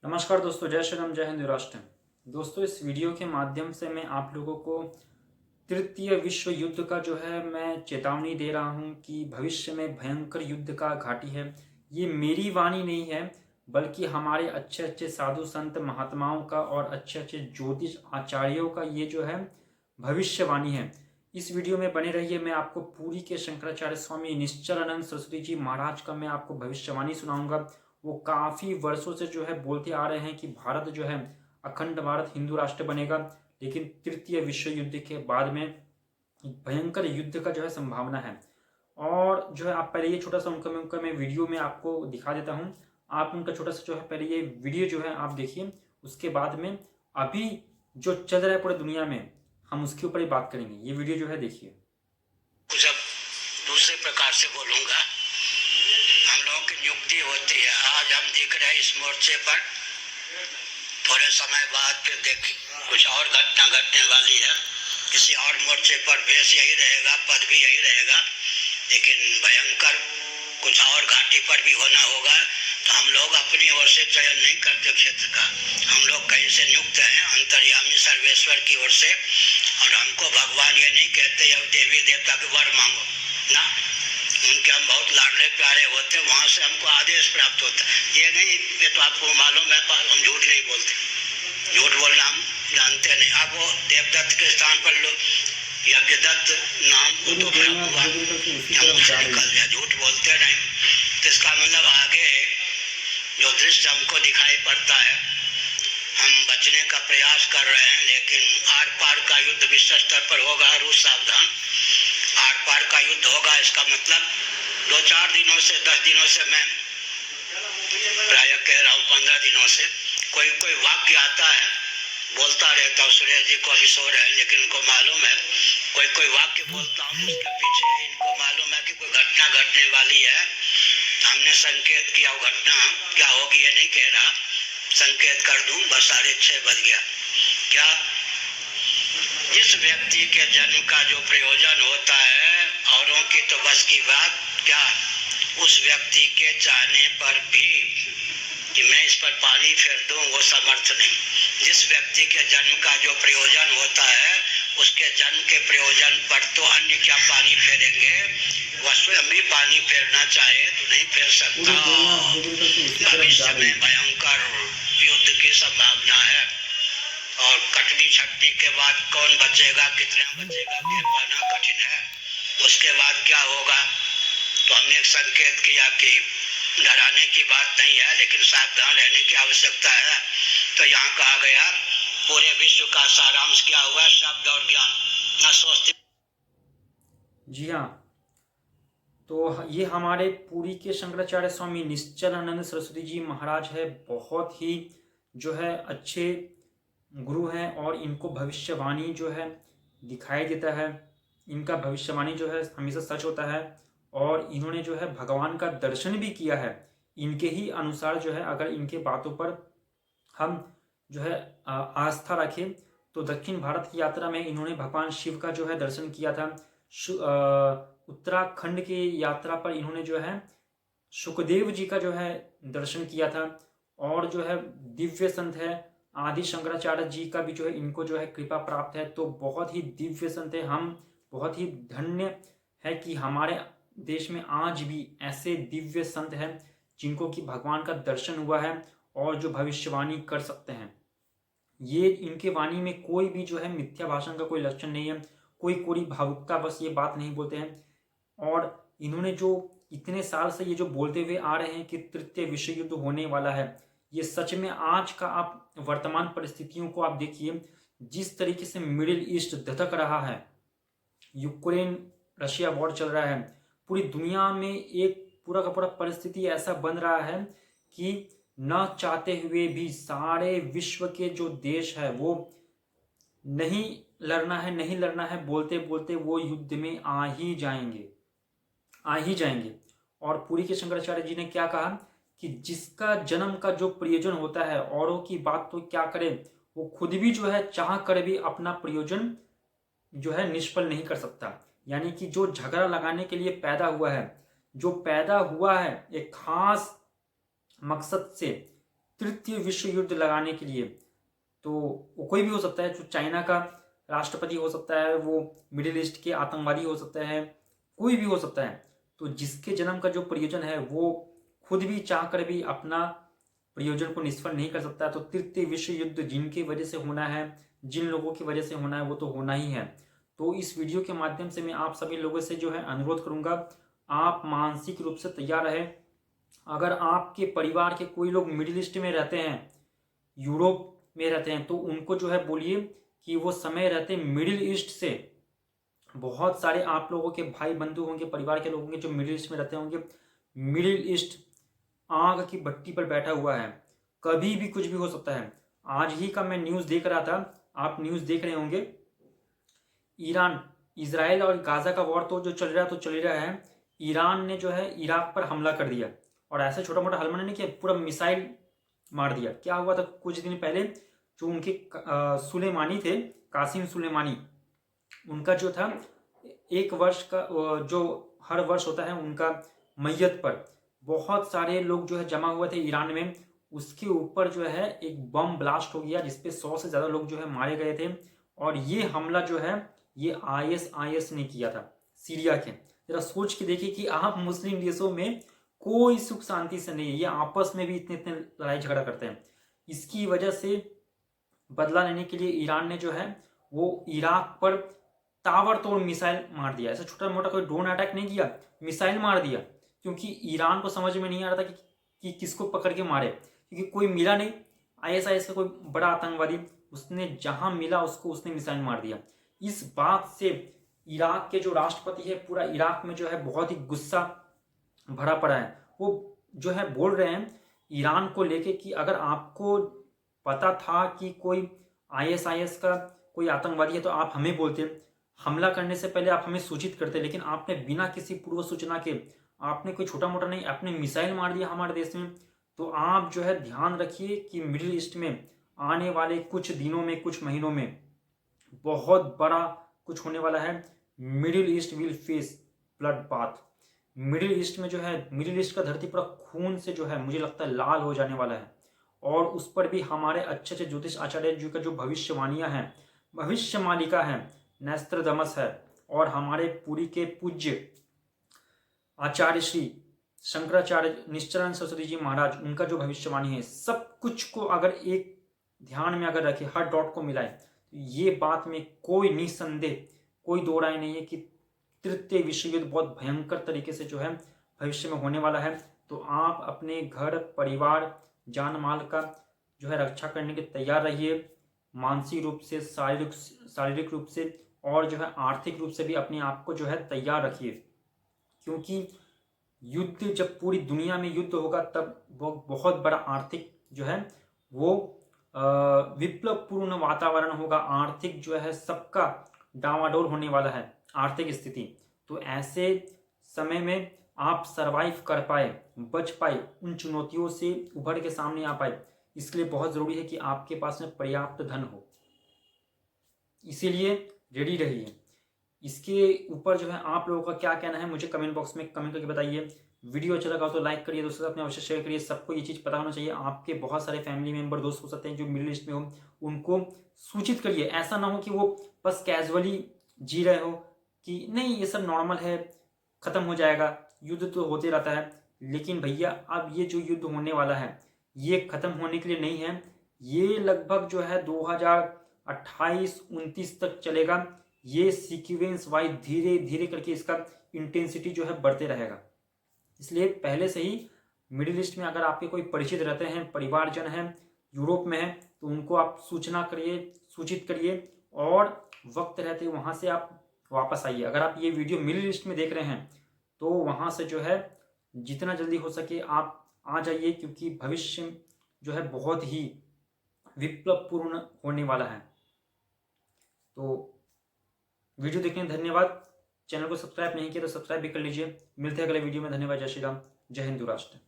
नमस्कार दोस्तों, जय श्री राम, जय हिंद, राष्ट्र। दोस्तों, इस वीडियो के माध्यम से मैं आप लोगों को तृतीय विश्व युद्ध का जो है मैं चेतावनी दे रहा हूं कि भविष्य में भयंकर युद्ध का घाटी है। ये मेरी वाणी नहीं है, बल्कि हमारे अच्छे अच्छे साधु संत महात्माओं का और अच्छे अच्छे ज्योतिष आचार्यों का ये जो है भविष्यवाणी है। इस वीडियो में बने रहिए। मैं आपको पुरी के शंकराचार्य स्वामी निश्चलानंद सरस्वती जी महाराज का मैं आपको भविष्यवाणी सुनाऊंगा। वो काफी वर्षों से जो है बोलते आ रहे हैं कि भारत जो है अखंड भारत हिंदू राष्ट्र बनेगा, लेकिन तृतीय विश्व युद्ध के बाद में भयंकर युद्ध का जो है संभावना है। और जो है आप पहले ये छोटा सा उनका मैं वीडियो में आपको दिखा देता हूं। आप उनका छोटा सा जो है पहले ये वीडियो जो है आप देखिए, उसके बाद में अभी जो चल रहा है पूरी दुनिया में हम उसके ऊपर ही बात करेंगे। ये वीडियो जो है देखिए। कुछ अब दूसरे प्रकार से बोलूंगा। हम लोगों की नियुक्ति होती है। आज हम दिख रहे हैं इस मोर्चे पर, थोड़े समय बाद फिर देख कुछ और घटना घटने वाली है। किसी और मोर्चे पर बेस यही रहेगा, पद भी यही रहेगा, लेकिन भयंकर कुछ और घाटी पर भी होना होगा। तो हम लोग अपनी ओर से चयन नहीं करते क्षेत्र का, हम लोग कहीं से नियुक्त हैं अंतर्यामी सर्वेश्वर की ओर से। और हमको भगवान ये नहीं कहते अब देवी देवता के वर मांगो ना, उनके हम बहुत लाडले प्यारे होते, वहां से हमको आदेश प्राप्त होता। ये नहीं, ये तो आपको मालूम है, हम झूठ नहीं बोलते, झूठ बोलना हम जानते नहीं। अब वो देवदत्त के स्थान पर लोग यज्ञदत्त नाम को तो भ्रम हुआ, हम उसे निकल गया, झूठ बोलते नहीं। तो इसका मतलब आगे जो दृश्य हमको दिखाई पड़ता है, हम बचने का प्रयास कर रहे हैं, लेकिन आर पार का युद्ध विश्व स्तर पर होगा। रूस सावधान, आर पार का युद्ध होगा। इसका मतलब 2-4 दिनों से 10 दिनों से, मैं प्राय कह रहा हूँ 15 दिनों से, कोई कोई वाक्य आता है, बोलता रहता हूँ। सुरेश जी को अभी सो रहे हैं, लेकिन उनको मालूम है कोई कोई वाक्य बोलता हूँ, उसके पीछे इनको मालूम है कि कोई घटना घटने वाली है। हमने संकेत किया, वो घटना क्या होगी ये नहीं कह रहा, संकेत कर दूं, बस 6:30 बज गया। क्या जिस व्यक्ति के जन्म का जो प्रयोजन होता है, औरों की तो बस की बात क्या, उस व्यक्ति के चाहने पर भी कि मैं इस पर पानी फेर दूं, वो समर्थ नहीं। जिस व्यक्ति के जन्म का जो प्रयोजन होता है, उसके जन्म के प्रयोजन पर तो अन्य क्या पानी फेरेंगे, वह स्वयं भी पानी फेरना चाहे तो नहीं फेर सकता। भविष्य में भयंकर युद्ध की संभावना है, और कटनी छटनी के बाद कौन बचेगा, कितना बचेगा, कह पाना कठिन है। उसके बाद क्या होगा, तो हमने एक संकेत किया कि डराने की बात नहीं है, लेकिन सावधान रहने की आवश्यकता है। तो यहाँ कहा गया पूरे विश्व का सारांश क्या हुआ, शब्द और ज्ञान न सोचते। जी हाँ, तो ये हमारे पुरी के शंकराचार्य स्वामी निश्चलानंद सरस्वती जी महाराज है। बहुत ही जो है अच्छे गुरु हैं, और इनको भविष्यवाणी जो है दिखाई देता है। इनका भविष्यवाणी जो है हमेशा सच होता है, और इन्होंने जो है भगवान का दर्शन भी किया है। इनके ही अनुसार जो है, अगर इनके बातों पर हम जो है आस्था रखें, तो दक्षिण भारत की यात्रा में इन्होंने भगवान शिव का जो है दर्शन किया था। उत्तराखंड की यात्रा पर इन्होंने जो है सुखदेव जी का जो है दर्शन किया था। और जो है दिव्य संत है आदि शंकराचार्य जी का भी जो है इनको जो है कृपा प्राप्त है। तो बहुत ही दिव्य संत है। हम बहुत ही धन्य है कि हमारे देश में आज भी ऐसे दिव्य संत हैं जिनको कि भगवान का दर्शन हुआ है और जो भविष्यवाणी कर सकते हैं। ये इनके वाणी में कोई भी जो है मिथ्या भाषण का कोई लक्षण नहीं है, कोई कोई भावुकता बस ये बात नहीं बोलते हैं। और इन्होंने जो इतने साल से ये जो बोलते हुए आ रहे हैं कि तृतीय विश्व युद्ध होने वाला है, ये सच में आज का आप वर्तमान परिस्थितियों को आप देखिए, जिस तरीके से मिडिल ईस्ट धधक रहा है, यूक्रेन रशिया वॉर चल रहा है, पूरी दुनिया में एक पूरा का पूरा परिस्थिति ऐसा बन रहा है कि न चाहते हुए भी सारे विश्व के जो देश है वो नहीं लड़ना है, नहीं लड़ना है बोलते बोलते वो युद्ध में आ ही जाएंगे, आ ही जाएंगे। और पुरी के शंकराचार्य जी ने क्या कहा कि जिसका जन्म का जो प्रयोजन होता है, औरों की बात तो क्या करे, वो खुद भी जो है चाह कर भी अपना प्रयोजन जो है निष्फल नहीं कर सकता। यानी कि जो झगड़ा लगाने के लिए पैदा हुआ है, जो पैदा हुआ है एक खास मकसद से, तृतीय विश्व युद्ध लगाने के लिए। तो वो कोई भी हो सकता है, जो चाइना का राष्ट्रपति हो सकता है, वो मिडिल ईस्ट के आतंकवादी हो सकता है, कोई भी हो सकता है। तो जिसके जन्म का जो प्रयोजन है वो खुद भी चाह कर भी अपना प्रयोजन को निष्फल नहीं कर सकता। तो तृतीय विश्व युद्ध जिनकी वजह से होना है, जिन लोगों की वजह से होना है, वो तो होना ही है। तो इस वीडियो के माध्यम से मैं आप सभी लोगों से जो है अनुरोध करूंगा, आप मानसिक रूप से तैयार रहें। अगर आपके परिवार के कोई लोग मिडिल ईस्ट में रहते हैं, यूरोप में रहते हैं, तो उनको जो है बोलिए कि वो समय रहते मिडिल ईस्ट से, बहुत सारे आप लोगों के भाई बंधु होंगे, परिवार के लोग होंगे जो मिडिल ईस्ट में रहते होंगे। मिडिल ईस्ट आग की भट्टी पर बैठा हुआ है, कभी भी कुछ भी हो सकता है। आज ही का मैं न्यूज़ देख रहा था, आप न्यूज़ देख रहे होंगे, ईरान, इजराइल और गाजा का वॉर तो जो चल रहा है। ईरान ने जो है इराक पर हमला कर दिया, और ऐसे छोटा मोटा हमला नहीं किया, पूरा मिसाइल मार दिया। क्या हुआ था कुछ दिन पहले, जो उनके सुलेमानी थे, कासिम सुलेमानी, उनका जो था 1 वर्ष का जो हर वर्ष होता है उनका मैयत पर बहुत सारे लोग जो है जमा हुए थे ईरान में। उसके ऊपर जो है एक बम ब्लास्ट हो गया, जिसपे 100 से ज़्यादा लोग जो है मारे गए थे। और ये हमला जो है ये ISIS ने किया था सीरिया के। जरा सोच के देखिए कि आप मुस्लिम देशों में कोई सुख शांति से नहीं है, ये आपस में भी इतने इतने लड़ाई झगड़ा करते हैं। इसकी वजह से बदला लेने के लिए ईरान ने जो है वो इराक पर ताबड़तोड़ मिसाइल मार दिया। ऐसा छोटा मोटा कोई ड्रोन अटैक नहीं किया, मिसाइल मार दिया। क्योंकि ईरान को समझ में नहीं आ रहा था कि किसको पकड़ के मारे, क्योंकि कोई मिला नहीं। ISIS का कोई बड़ा आतंकवादी, उसने जहां मिला उसको उसने मिसाइल मार दिया। इस बात से इराक के जो राष्ट्रपति है, पूरा इराक में जो है बहुत ही गुस्सा भरा पड़ा है। वो जो है बोल रहे हैं ईरान को लेके कि अगर आपको पता था कि कोई ISIS का कोई आतंकवादी है तो आप हमें बोलते, हमला करने से पहले आप हमें सूचित करते, लेकिन आपने बिना किसी पूर्व सूचना के, आपने कोई छोटा मोटा नहीं, आपने मिसाइल मार दिया हमारे देश में। तो आप जो है ध्यान रखिए कि मिडिल ईस्ट में आने वाले कुछ दिनों में, कुछ महीनों में बहुत बड़ा कुछ होने वाला है। Middle east will face blood bath. Middle east में जो है, मिडिल ईस्ट का धरती पूरा खून से जो है मुझे लगता है लाल हो जाने वाला है। और उस पर भी हमारे अच्छे अच्छे ज्योतिष आचार्य जी का जो भविष्यवाणियां हैं, भविष्य मालिका है, नस्त्रदमस है, और हमारे पुरी के पूज्य आचार्य श्री शंकराचार्य निश्चलानंद सरस्वती जी महाराज, उनका जो भविष्यवाणी है, सब कुछ को अगर एक ध्यान में अगर रखे, हर डॉट को मिलाए, तो ये बात में कोई निसंदेह, कोई दो राय नहीं है कि तृतीय विश्व युद्ध बहुत भयंकर तरीके से जो है भविष्य में होने वाला है। तो आप अपने घर, परिवार, जान माल का जो है रक्षा करने के तैयार रहिए, मानसिक रूप से, शारीरिक रूप से, और जो है आर्थिक रूप से भी अपने आप को जो है तैयार रखिए। क्योंकि युद्ध, जब पूरी दुनिया में युद्ध होगा तब वो बहुत बड़ा आर्थिक जो है वो विप्लवपूर्ण वातावरण होगा। आर्थिक जो है सबका डावाडोल होने वाला है, आर्थिक स्थिति। तो ऐसे समय में आप सरवाइव कर पाए, बच पाए, उन चुनौतियों से उभर के सामने आ पाए, इसके लिए बहुत ज़रूरी है कि आपके पास में पर्याप्त धन हो। इसीलिए रेडी रहिए। इसके ऊपर जो है आप लोगों का क्या कहना है मुझे कमेंट बॉक्स में कमेंट करके बताइए। वीडियो अच्छा लगा तो लाइक करिए, दोस्तों अपने अवश्य शेयर करिए। सबको ये चीज़ पता होना चाहिए। आपके बहुत सारे फैमिली मेंबर, दोस्त हो सकते हैं जो मिडिल ईस्ट में हो, उनको सूचित करिए। ऐसा ना हो कि वो बस कैजुअली जी रहे हो कि नहीं ये सब नॉर्मल है, ख़त्म हो जाएगा, युद्ध तो होते रहता है। लेकिन भैया अब ये जो युद्ध होने वाला है ये ख़त्म होने के लिए नहीं है, ये लगभग जो है 2028-29 तक चलेगा। ये सीक्वेंस वाइज धीरे धीरे करके इसका इंटेंसिटी जो है बढ़ते रहेगा। इसलिए पहले से ही मिडिल ईस्ट में अगर आपके कोई परिचित रहते हैं, परिवारजन हैं, यूरोप में हैं, तो उनको आप सूचना करिए, सूचित करिए, और वक्त रहते वहाँ से आप वापस आइए। अगर आप ये वीडियो मिडिल ईस्ट में देख रहे हैं तो वहाँ से जो है जितना जल्दी हो सके आप आ जाइए, क्योंकि भविष्य जो है बहुत ही विप्लवपूर्ण होने वाला है। तो वीडियो देखने धन्यवाद। चैनल को सब्सक्राइब नहीं किया तो सब्सक्राइब भी कर लीजिए। मिलते हैं अगले वीडियो में। धन्यवाद। जय श्री राम। जय हिंद राष्ट्र।